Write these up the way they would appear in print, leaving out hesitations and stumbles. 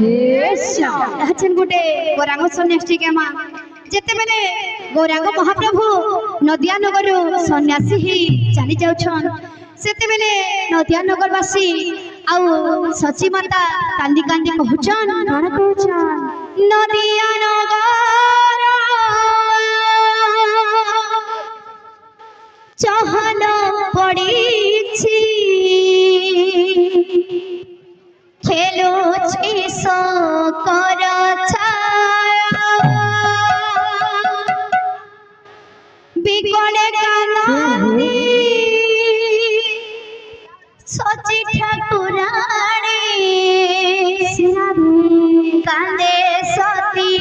हचन गोटे गौरांग सन्यासी के माँ जेते बेले गौरांग महाप्रभु नदिया नगर सन्यासी ही चली जाउछन सेते बेले नदिया नगर वासी आउ सची माता कांदी कांदी कहउछन कोन कहउछन नदिया नगर चहल पड़ी खेलुछि सकर छाया बिगड़े कांदी सची ठाकुराणी कांदे सती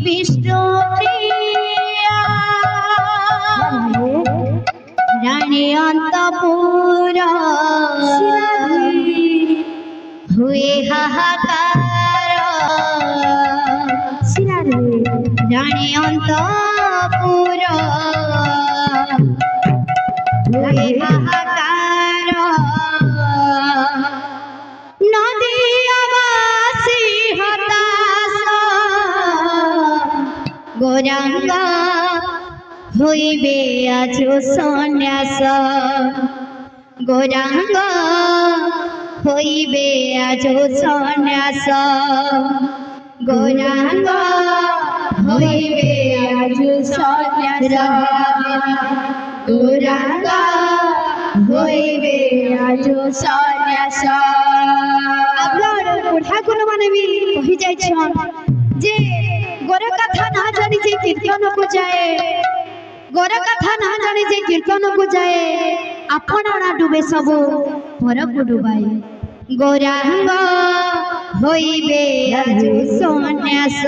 विष्णु प्रिया रानी अंतपुर हुए हाहाकार रानी अंतपुर हुए हाहाकार नदियावासी हताश गौरांग होइबे आज सन्यास गौरांग होइबे आज सन्यास गौरांग होइबे आज सन्यास गौरांग होइबे आज सन्यास आपलर बुढ़ा गुण माने भी कहि जाय छन जे गोर कथा ना जानि जे कीर्तन को जाए गोर कथा ना जानि जे कीर्तन को जाए आपना डूबे सब पर को डुबाए गौरांग होइबे आज सन्यास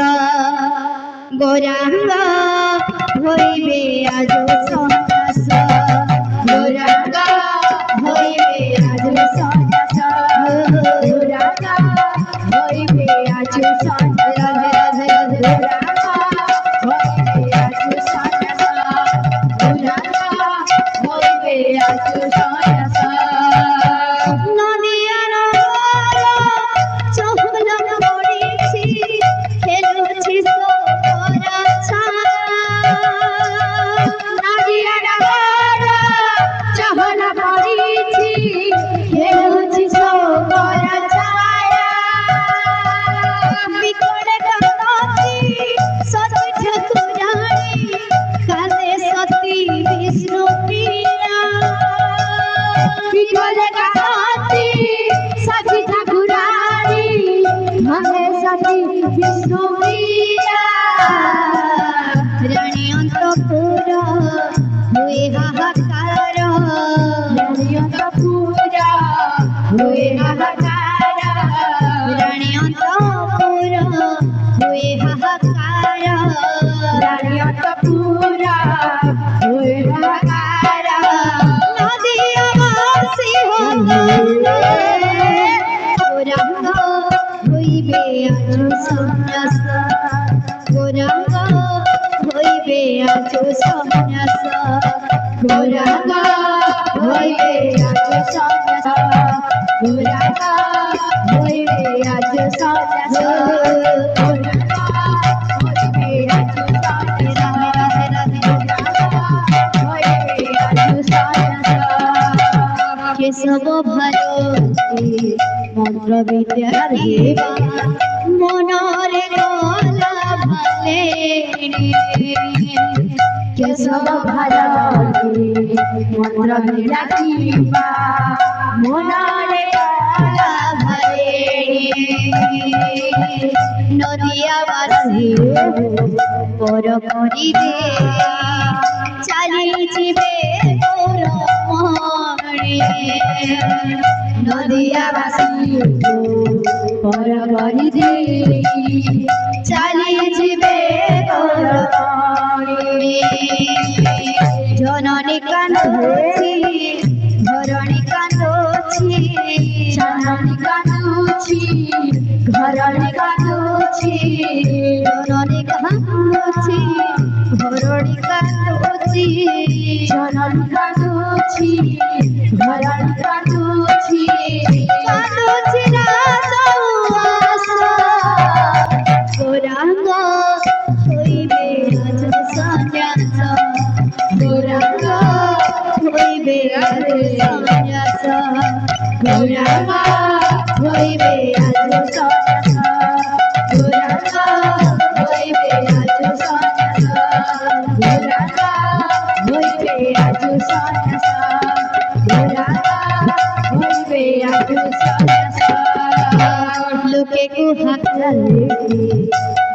गौरांग होइबे आज सन्यास गौरांग होइबे आज सन्यास गौरांग होइबे आज सन्यास गौरांग होइबे आज सन्यास गौरांग होइबे आज सन्यास नदिया नगर चहल पड़िछि खेलुछि सकर छाया नदिया नगर चहल पड़िछि खेलुछि सकर छाया बिगड़े कांदी सती ठाकुराणी कांदे सती विष्णु प्रिया बिगड़े कांदी सती ठाकुराणी कांदे सती विष्णु प्रिया रानी अंतपुर हुए हाहाकार रानी अंतपुर हुए हाहाकार रानी अंतपुर हुए हाहाकार रानी अंतपुर हुए हाहाकार नदियावासी गौरांग होइबे आज सन्यास गौरांग होइबे आज सन्यास गौरांग होइबे आज सन्यास गौरांग होइबे आज सन्यास गौरांग होइबे आज केशव भारती मंत्र विद्या देवा मनरे कला भाले केशव भारती मंत्र विद्या देवा मनरे कला भाले नदियावासी पर करी दे चली जीवे नदियावासी पर करी दे चली जीवे जननी कांदुछि धरणी कांदुछि जननी कांदुछि घरणी कांदुछि जननी कांदुछि घरणी कांदुछि जननी कांदुछि घरणी कांदुछि कांदुछि ना सौआस গৌরাঙ্গ হইবে আজ সন্ন্যাস গৌরাঙ্গ হইবে আজ সন্ন্যাস গৌরাঙ্গ হইবে আজ সন্ন্যাস গৌরাঙ্গ হইবে আজ সন্ন্যাস লোকে কুহাকালে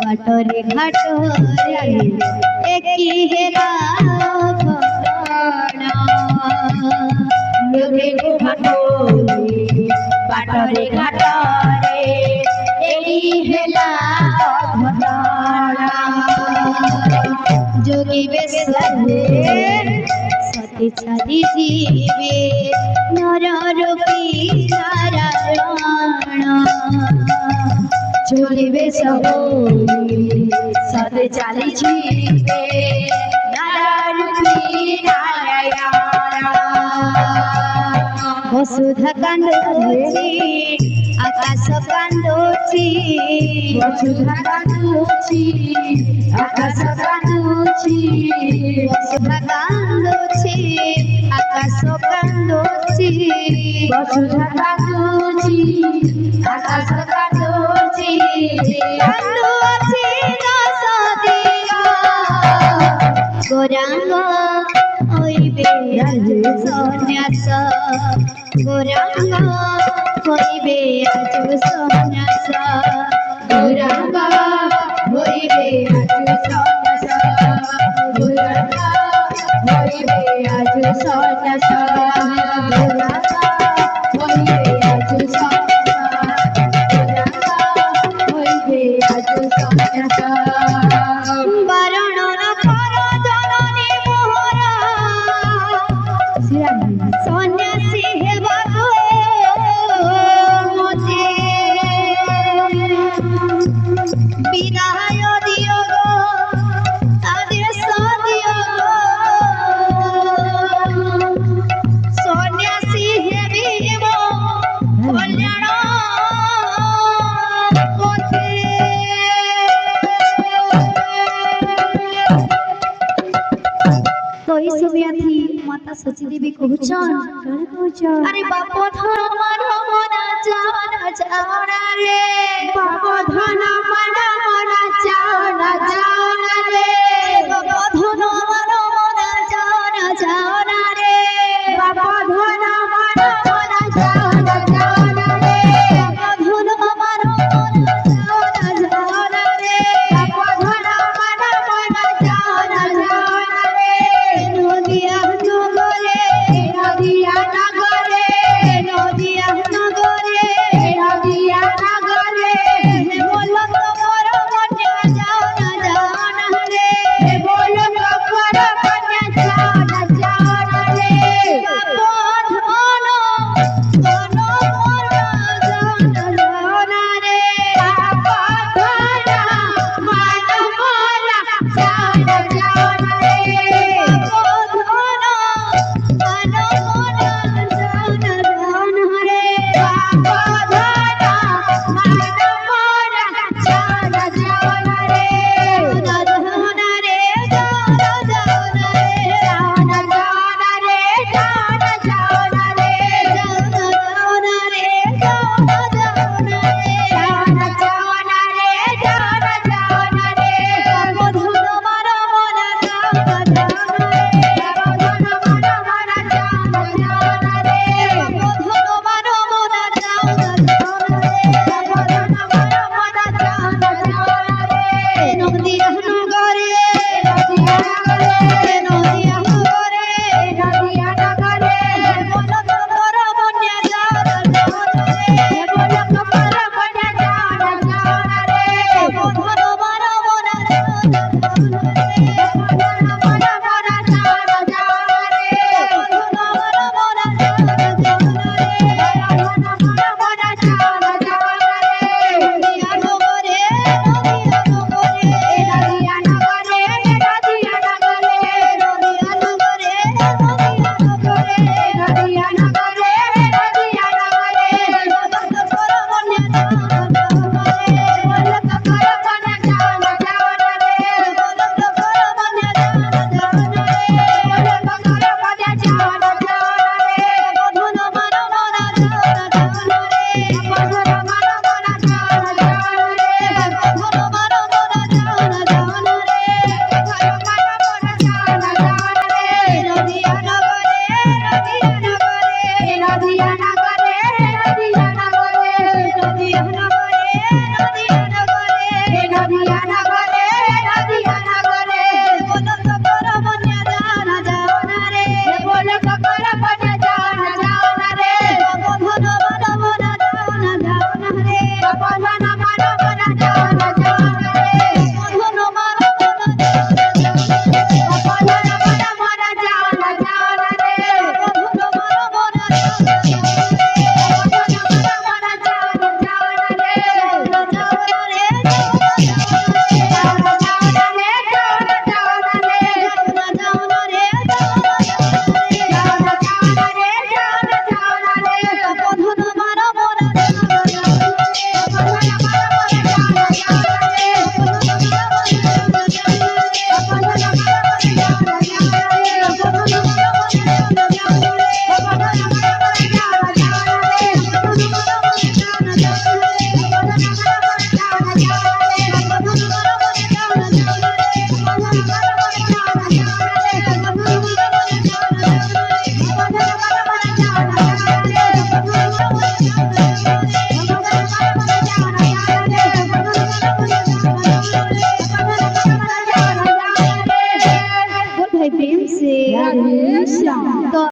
বাটরে ঘাটরে একই হেলা ঘটনা লোকে কুহাকালে বাটরে ঘাটরে একই হেলা ঘটনা যোগী বেশে সতী ছাড়ি জীবে নর রূপী নারায়ণ চলিবে সবই সদে চালি জীবে নারায়ণী নারায়ণ বসুধা কান্দোছি আকাশ কান্দোছি বসুধা কান্দোছি আকাশ কান্দোছি বসুধা কান্দোছি আকাশ কান্দোছি বসুধা কান্দোছি আকাশ কান্দোছি কান্দোছি দশ দিন গৌরাঙ্গ হইবে আজ সন্ন্যাস গৌরাঙ্গ হইবে আজ সন্ন্যাস গৌরাঙ্গ হইবে আজ সন্ন্যাস গৌরাঙ্গ হইবে আজ সন্ন্যাস গৌরাঙ্গ হইবে আজ সন্ন্যাস গৌরাঙ্গ হইবে আজ সন্ন্যাস বারণ কর জননী মোহরা সন্ন্যাসী হেবাগো মতে বিদায় দিও গো আদেশ দিও গো সন্ন্যাসী হেবিব কল্যাণ পথে তো এই সময়াথি মাতা সচী দেবী কহুছন কারে কহুছন আরে বাপ ধন আমার মনা জানা জানা রে বাপ ধন